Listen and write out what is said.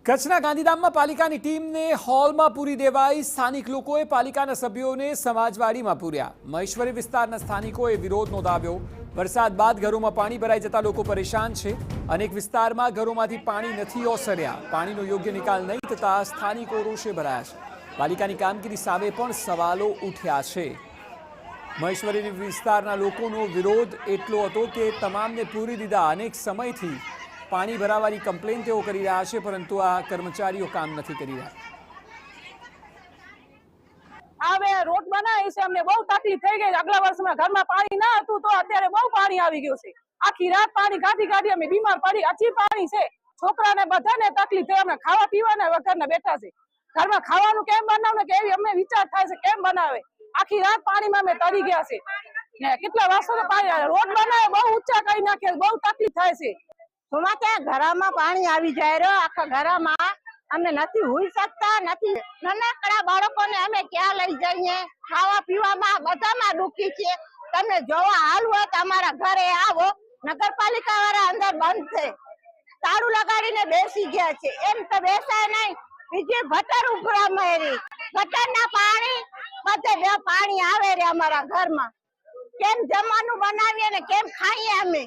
કચ્છના ગાંધીધામમાં પાલિકાની ટીમને હોલમાં પૂરી દેવાઈ। સ્થાનિક લોકોએ પાલિકાના સભ્યોને સમાજવાડીમાં પૂર્યા। મહેશ્વરી વિસ્તારના સ્થાનિકોએ વિરોધ નોંધાવ્યો। વરસાદ બાદ ઘરોમાં પાણી ભરાઈ જતા લોકો પરેશાન છે। અનેક વિસ્તારમાં ઘરોમાંથી પાણી નથી ઓસર્યા। પાણીનો યોગ્ય નિકાલ નહીં થતા સ્થાનિકો રોષે ભરાયા છે। પાલિકાની કામગીરી સામે પણ સવાલો ઉઠ્યા છે। મહેશ્વરી વિસ્તારના લોકોનો વિરોધ એટલો હતો કે તમામને પૂરી દીધા। અનેક સમયથી पानी भरावानी कम्प्लेन तेओ करी रह्या छे, परंतु आ कर्मचारीओ काम नथी करी रह्या। आवे रोड बनावी छे, अमने बहु तकलीफ थई गई। अगला वर्ष में घर में पानी ना हतुं तो अत्यारे बहु पानी आवी गयुं छे। आखी रात पानी काढी काढी अमे बीमार पड़ी। हजी पानी छे, छोकराने बधाने तकलीफ थई। अमे खावा पीवाना वगरना बैठा छे। घर में खावानुं केम बनावे के एवी अમને विचार थाय छे, केम बनावे। आखी रात पानी में अमे तरी गया छे ने કેટલા વર્ષો તો પાણી રોડ બનાવે बहु ऊंचा કરી નાખે, बहु तकलीफ थाय छे। सुमाते घरामां पाणी आवी जाय रो। आखा घरामां अमे नथी हुई सकता, नथी नानकड़ा बाळकोने अमे क्या लई जईए। खावा पीवामां बधामां दुखी छे। तमे जोवा हाल होय तो अमारा घरे आवो। नगरपालिका वाळा अंदर बंद छे, ताळुं लगाडीने बेसी गया छे। एम तो बेसाय नहीं। बीजे गटर उभरा मारी, गटરના पाणी બધે પાણી આવે રે અમારા ઘરમાં। केम जमવાનું बनावीए ने केम खाईए अमे।